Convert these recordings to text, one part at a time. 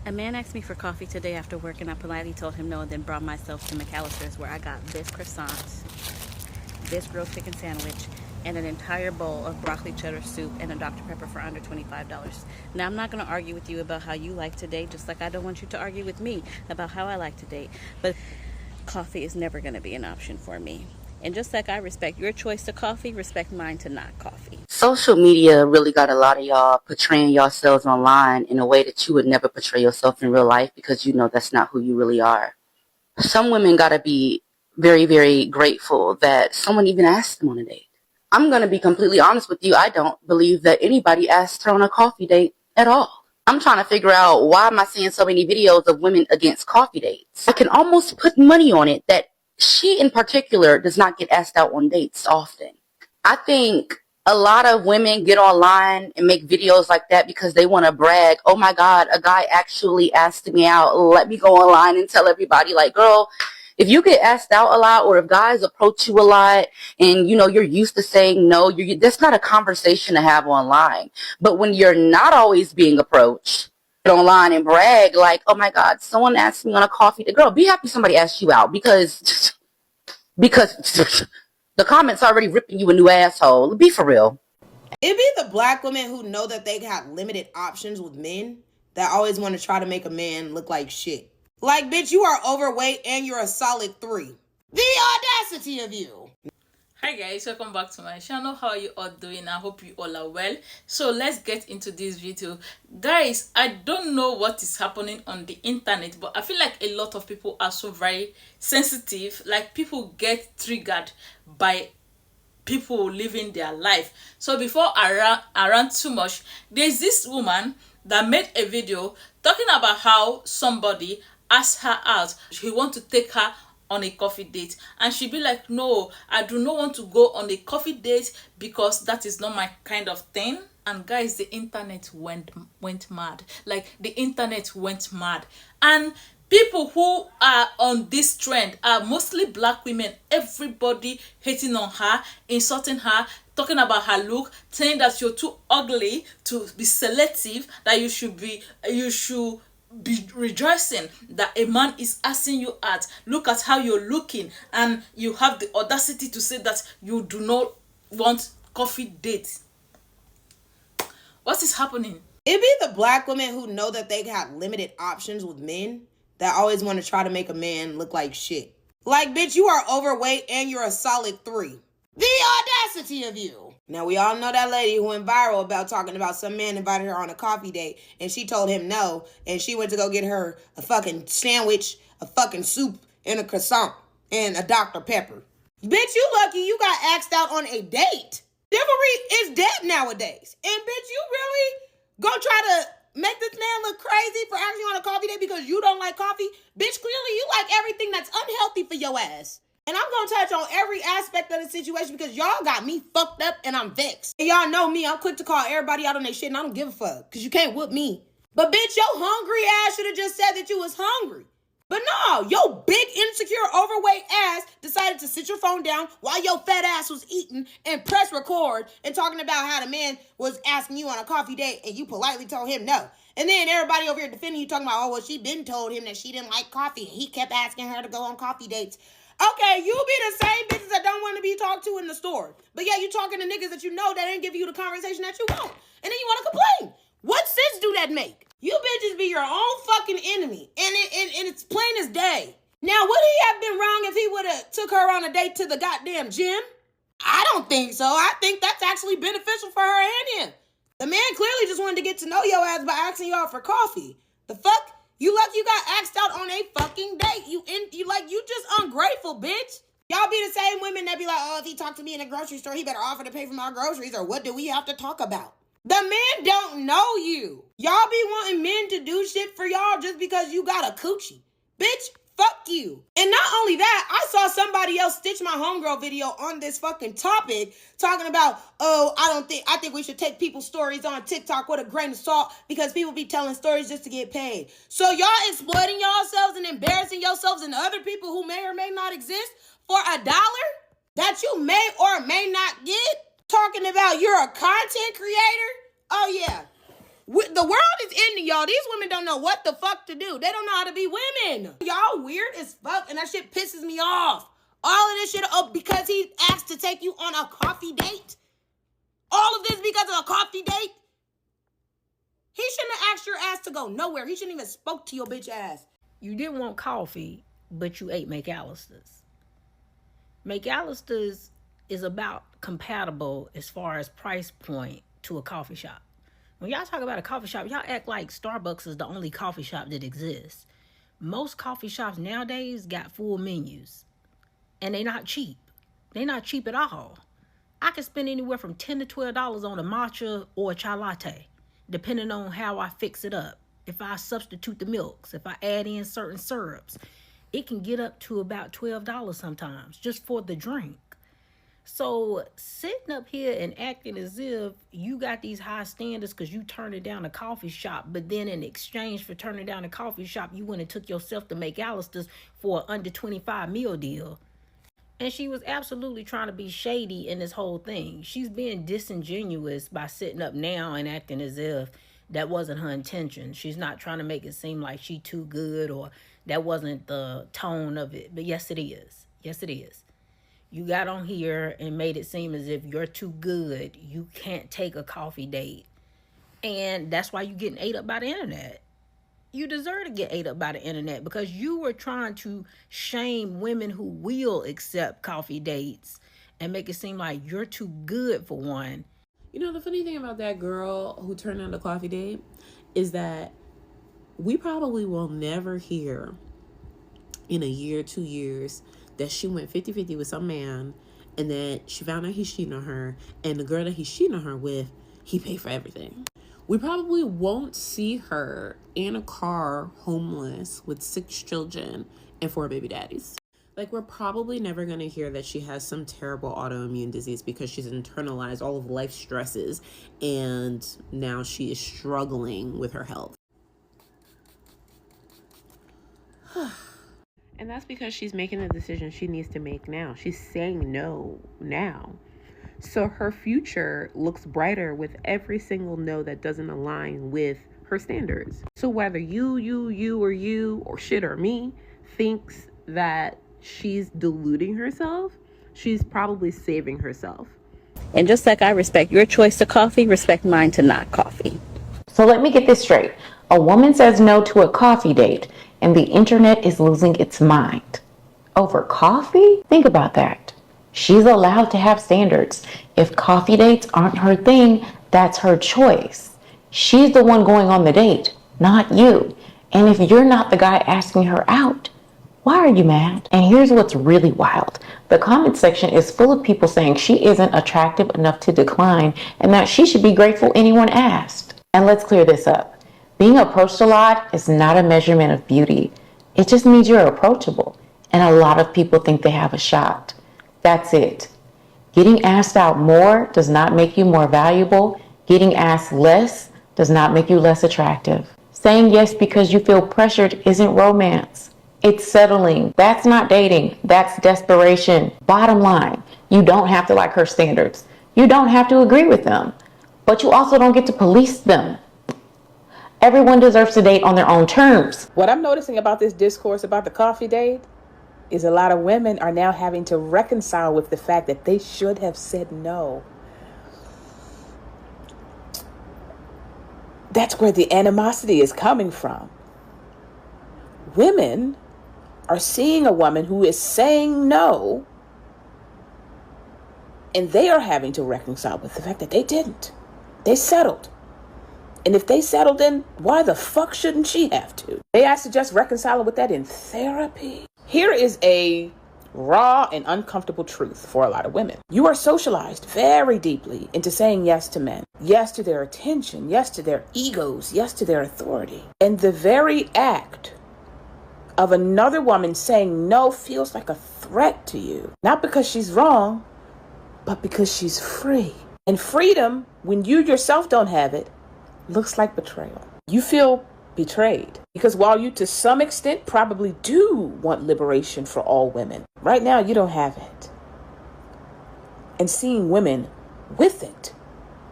A man asked me for coffee today after work, and I politely told him no, and then brought myself to McAllister's, where I got this croissant, this grilled chicken sandwich, and an entire bowl of broccoli cheddar soup and a Dr. Pepper for under $25. Now, I'm not going to argue with you about how you like to date, just like I don't want you to argue with me about how I like to date. But coffee is never going to be an option for me. And just like I respect your choice to coffee, respect mine to not coffee. Social media really got a lot of y'all portraying yourselves online in a way that you would never portray yourself in real life, because you know that's not who you really are. Some women gotta be very, very grateful that someone even asked them on a date. I'm gonna be completely honest with you. I don't believe that anybody asked her on a coffee date at all. I'm trying to figure out, why am I seeing so many videos of women against coffee dates? I can almost put money on it that she in particular does not get asked out on dates often. I think a lot of women get online and make videos like that because they want to brag. Oh my God, a guy actually asked me out. Let me go online and tell everybody. Like, girl, if you get asked out a lot, or if guys approach you a lot and, you know, you're used to saying no, that's not a conversation to have online. But when you're not always being approached, get online and brag like, oh my God, someone asked me on a coffee date. Girl, be happy somebody asked you out, because the comments already ripping you a new asshole. Be for real. It be the black women who know that they got limited options with men that always want to try to make a man look like shit. Like, bitch, you are overweight and you're a solid 3. The audacity of you. Hi guys, welcome back to my channel. How are you all doing? I hope you all are well. So let's get into this video. Guys, I don't know what is happening on the internet, but I feel like a lot of people are so very sensitive. Like, people get triggered by people living their life. So before I rant too much, there's this woman that made a video talking about how somebody asked her out. He want to take her on a coffee date, and she'd be like, no, I do not want to go on a coffee date because that is not my kind of thing. And guys, the internet went mad. Like, the internet went mad, and people who are on this trend are mostly black women. Everybody hating on her, insulting her, talking about her look, saying that you're too ugly to be selective, that you should be rejoicing that a man is asking you out. Look at how you're looking, and you have the audacity to say that you do not want coffee dates. What is happening? It be the black women who know that they got limited options with men that always want to try to make a man look like shit. Like, bitch, you are overweight and you're a solid 3. The audacity of you. Now, we all know that lady who went viral about talking about some man invited her on a coffee date and she told him no, and she went to go get her a fucking sandwich, a fucking soup, and a croissant, and a Dr. Pepper. Bitch, you lucky you got asked out on a date. Chivalry is dead nowadays. And bitch, you really gonna try to make this man look crazy for asking you on a coffee date because you don't like coffee? Bitch, clearly you like everything that's unhealthy for your ass. And I'm going to touch on every aspect of the situation because y'all got me fucked up and I'm vexed. And y'all know me, I'm quick to call everybody out on their shit and I don't give a fuck because you can't whoop me. But bitch, your hungry ass should have just said that you was hungry. But no, your big, insecure, overweight ass decided to sit your phone down while your fat ass was eating and press record and talking about how the man was asking you on a coffee date and you politely told him no. And then everybody over here defending you talking about, oh, well, she been told him that she didn't like coffee and he kept asking her to go on coffee dates. Okay, you be the same bitches that don't want to be talked to in the store. But yeah, you talking to niggas that you know that ain't giving you the conversation that you want. And then you want to complain. What sense do that make? You bitches be your own fucking enemy. And it's plain as day. Now, would he have been wrong if he would have took her on a date to the goddamn gym? I don't think so. I think that's actually beneficial for her and him. The man clearly just wanted to get to know your ass by asking you out for coffee. The fuck? You lucky you got asked out on a fucking date. You just ungrateful, bitch. Y'all be the same women that be like, oh, if he talked to me in a grocery store, he better offer to pay for my groceries, or what do we have to talk about? The men don't know you. Y'all be wanting men to do shit for y'all just because you got a coochie. Bitch, fuck you. And not only that, I saw somebody else stitch my homegirl video on this fucking topic talking about, oh, I think we should take people's stories on TikTok with a grain of salt because people be telling stories just to get paid. So y'all exploiting yourselves and embarrassing yourselves and other people who may or may not exist for $1 that you may or may not get? Talking about you're a content creator? Oh yeah. The world is ending, y'all. These women don't know what the fuck to do. They don't know how to be women. Y'all weird as fuck, and that shit pisses me off. All of this shit because he asked to take you on a coffee date. All of this because of a coffee date. He shouldn't have asked your ass to go nowhere. He shouldn't even spoke to your bitch ass. You didn't want coffee, but you ate McAllister's. McAllister's is about compatible as far as price point to a coffee shop. When y'all talk about a coffee shop, y'all act like Starbucks is the only coffee shop that exists. Most coffee shops nowadays got full menus. And they not cheap. They not cheap at all. I can spend anywhere from $10 to $12 on a matcha or a chai latte, depending on how I fix it up. If I substitute the milks, if I add in certain syrups, it can get up to about $12 sometimes just for the drink. So sitting up here and acting as if you got these high standards because you turned it down a coffee shop, but then in exchange for turning down a coffee shop, you went and took yourself to McAllister's for an under 25 meal deal. And she was absolutely trying to be shady in this whole thing. She's being disingenuous by sitting up now and acting as if that wasn't her intention. She's not trying to make it seem like she too good or that wasn't the tone of it. But yes, it is. Yes, it is. You got on here and made it seem as if you're too good. You can't take a coffee date. And that's why you're getting ate up by the internet. You deserve to get ate up by the internet because you were trying to shame women who will accept coffee dates and make it seem like you're too good for one. You know, the funny thing about that girl who turned down the coffee date is that we probably will never hear in a year, 2 years, that she went 50-50 with some man and that she found out he's cheating on her, and the girl that he's cheating on her with, he paid for everything. We probably won't see her in a car homeless with 6 children and 4 baby daddies. Like, we're probably never going to hear that she has some terrible autoimmune disease because she's internalized all of life's stresses and now she is struggling with her health. And that's because she's making the decision she needs to make now. She's saying no now. So her future looks brighter with every single no that doesn't align with her standards. So whether you, or shit or me thinks that she's deluding herself, she's probably saving herself. And just like I respect your choice to coffee, respect mine to not coffee. So let me get this straight. A woman says no to a coffee date and the internet is losing its mind. Over coffee? Think about that. She's allowed to have standards. If coffee dates aren't her thing, that's her choice. She's the one going on the date, not you. And if you're not the guy asking her out, why are you mad? And here's what's really wild. The comment section is full of people saying she isn't attractive enough to decline and that she should be grateful anyone asked. And let's clear this up. Being approached a lot is not a measurement of beauty. It just means you're approachable. And a lot of people think they have a shot. That's it. Getting asked out more does not make you more valuable. Getting asked less does not make you less attractive. Saying yes because you feel pressured isn't romance. It's settling. That's not dating. That's desperation. Bottom line, you don't have to like her standards. You don't have to agree with them. But you also don't get to police them. Everyone deserves to date on their own terms. What I'm noticing about this discourse about the coffee date is a lot of women are now having to reconcile with the fact that they should have said no. That's where the animosity is coming from. Women are seeing a woman who is saying no, and they are having to reconcile with the fact that they didn't. They settled. And if they settled, then why the fuck shouldn't she have to? May I suggest reconciling with that in therapy? Here is a raw and uncomfortable truth for a lot of women. You are socialized very deeply into saying yes to men. Yes to their attention. Yes to their egos. Yes to their authority. And the very act of another woman saying no feels like a threat to you. Not because she's wrong, but because she's free. And freedom, when you yourself don't have it, looks like betrayal. You feel betrayed because while you to some extent probably do want liberation for all women, right now you don't have it. And seeing women with it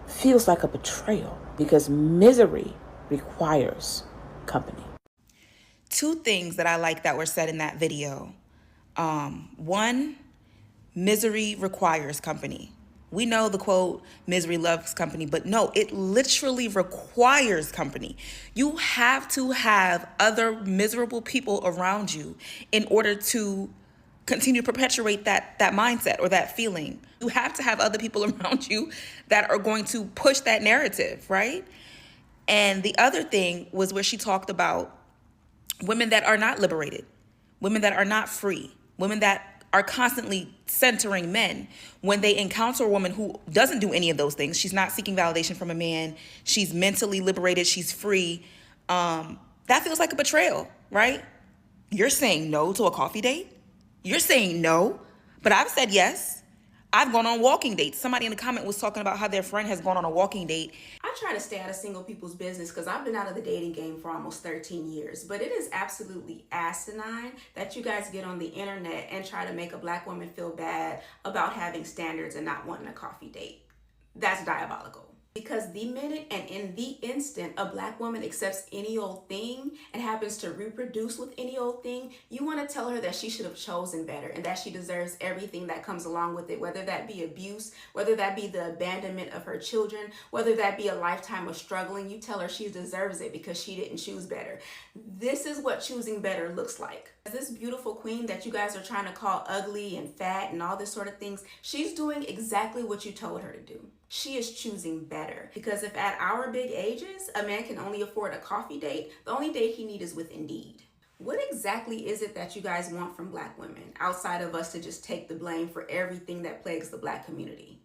feels like a betrayal. because misery requires company. Two things that I like that were said in that video. One, misery requires company. We know the quote, misery loves company, but no, it literally requires company. You have to have other miserable people around you in order to continue to perpetuate that mindset or that feeling. You have to have other people around you that are going to push that narrative, right? And the other thing was where she talked about women that are not liberated, women that are not free, women that are constantly centering men. When they encounter a woman who doesn't do any of those things, she's not seeking validation from a man, she's mentally liberated, she's free, that feels like a betrayal, right? You're saying no to a coffee date? You're saying no, but I've said yes. I've gone on walking dates. Somebody in the comment was talking about how their friend has gone on a walking date. I try to stay out of single people's business because I've been out of the dating game for almost 13 years. But it is absolutely asinine that you guys get on the internet and try to make a black woman feel bad about having standards and not wanting a coffee date. That's diabolical. Because the minute and in the instant a black woman accepts any old thing and happens to reproduce with any old thing, you want to tell her that she should have chosen better and that she deserves everything that comes along with it, whether that be abuse, whether that be the abandonment of her children, whether that be a lifetime of struggling. You tell her she deserves it because she didn't choose better. This is what choosing better looks like. This beautiful queen that you guys are trying to call ugly and fat and all this sort of things, she's doing exactly what you told her to do. She is choosing better. Because if at our big ages, a man can only afford a coffee date, the only date he needs is with Indeed. What exactly is it that you guys want from black women, outside of us to just take the blame for everything that plagues the black community?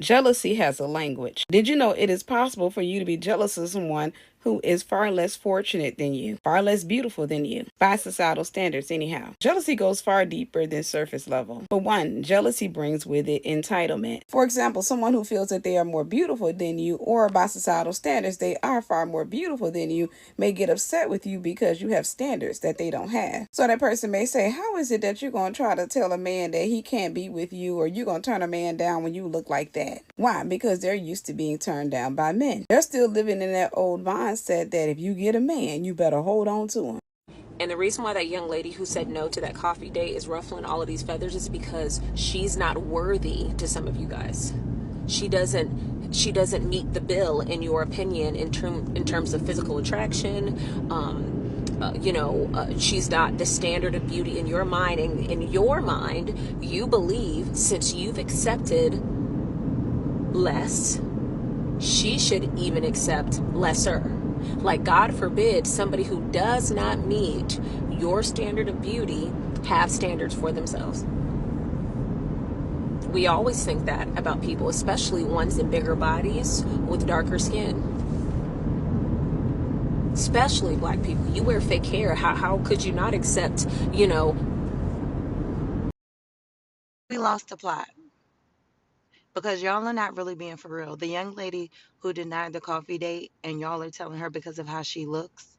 Jealousy has a language. Did you know it is possible for you to be jealous of someone who is far less fortunate than you, far less beautiful than you, by societal standards anyhow? Jealousy goes far deeper than surface level. For one, jealousy brings with it entitlement. For example, someone who feels that they are more beautiful than you, or by societal standards they are far more beautiful than you, may get upset with you because you have standards that they don't have. So that person may say, how is it that you're going to try to tell a man that he can't be with you, or you're going to turn a man down when you look like that? Why? Because they're used to being turned down by men. They're still living in that old mindset that if you get a man, you better hold on to him. And the reason why that young lady who said no to that coffee date is ruffling all of these feathers is because she's not worthy to some of you guys. She doesn't meet the bill, in your opinion, in terms of physical attraction. She's not the standard of beauty in your mind. And in your mind, you believe since you've accepted less, she should even accept lesser. Like, God forbid somebody who does not meet your standard of beauty have standards for themselves. We always think that about people, especially ones in bigger bodies with darker skin. Especially black people. You wear fake hair. How could you not accept, We lost the plot. Because y'all are not really being for real. The young lady who denied the coffee date, and y'all are telling her because of how she looks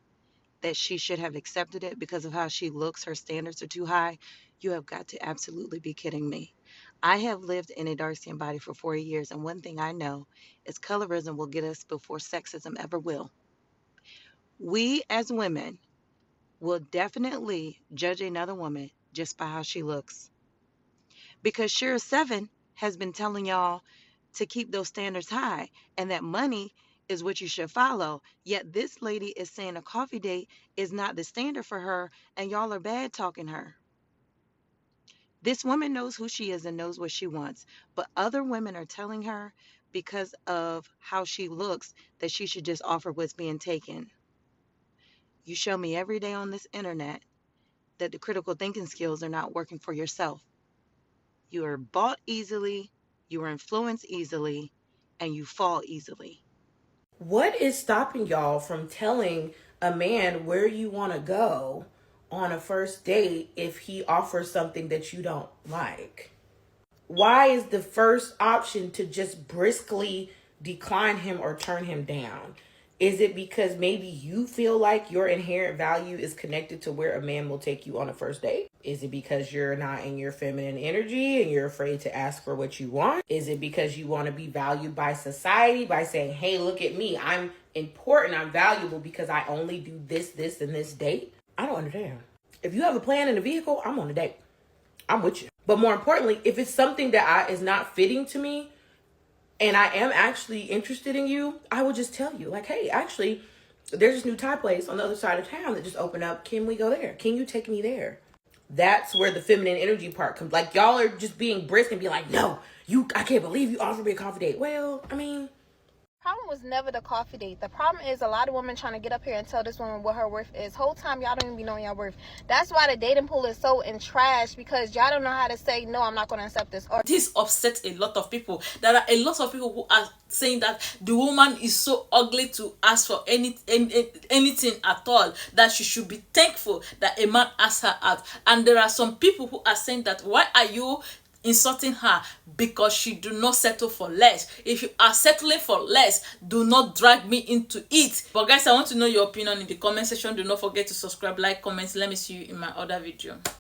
that she should have accepted it because of how she looks, her standards are too high. You have got to absolutely be kidding me. I have lived in a dark-skinned body for 4 years, and one thing I know is colorism will get us before sexism ever will. We as women will definitely judge another woman just by how she looks. Because Shira 7 has been telling y'all to keep those standards high and that money is what you should follow. Yet this lady is saying a coffee date is not the standard for her, and y'all are bad talking her. This woman knows who she is and knows what she wants, but other women are telling her because of how she looks that she should just offer what's being taken. You show me every day on this internet that the critical thinking skills are not working for yourself. You are bought easily, you are influenced easily, and you fall easily. What is stopping y'all from telling a man where you want to go on a first date if he offers something that you don't like? Why is the first option to just briskly decline him or turn him down? Is it because maybe you feel like your inherent value is connected to where a man will take you on a first date? Is it because you're not in your feminine energy and you're afraid to ask for what you want? Is it because you want to be valued by society by saying, hey, look at me, I'm important, I'm valuable because I only do this, and this date? I don't understand. If you have a plan and a vehicle, I'm on a date. I'm with you. But more importantly, if it's something that is not fitting to me, and I am actually interested in you, I will just tell you, like, hey, actually, there's this new Thai place on the other side of town that just opened up. Can we go there? Can you take me there? That's where the feminine energy part comes. Like, y'all are just being brisk and be like, no, I can't believe you offered me a coffee date. Well, I mean, problem was never the coffee date. The problem is a lot of women trying to get up here and tell this woman what her worth is. Whole time y'all don't even be knowing your worth. That's why the dating pool is so in trash, because y'all don't know how to say no, I'm not going to accept this. Or this upsets a lot of people. There are a lot of people who are saying that the woman is so ugly to ask for anything at all, that she should be thankful that a man asked her out. And there are some people who are saying that why are you insulting her because she do not settle for less. If you are settling for less, do not drag me into it. But guys, I want to know your opinion in the comment section. Do not forget to subscribe, like, comment. Let me see you in my other video.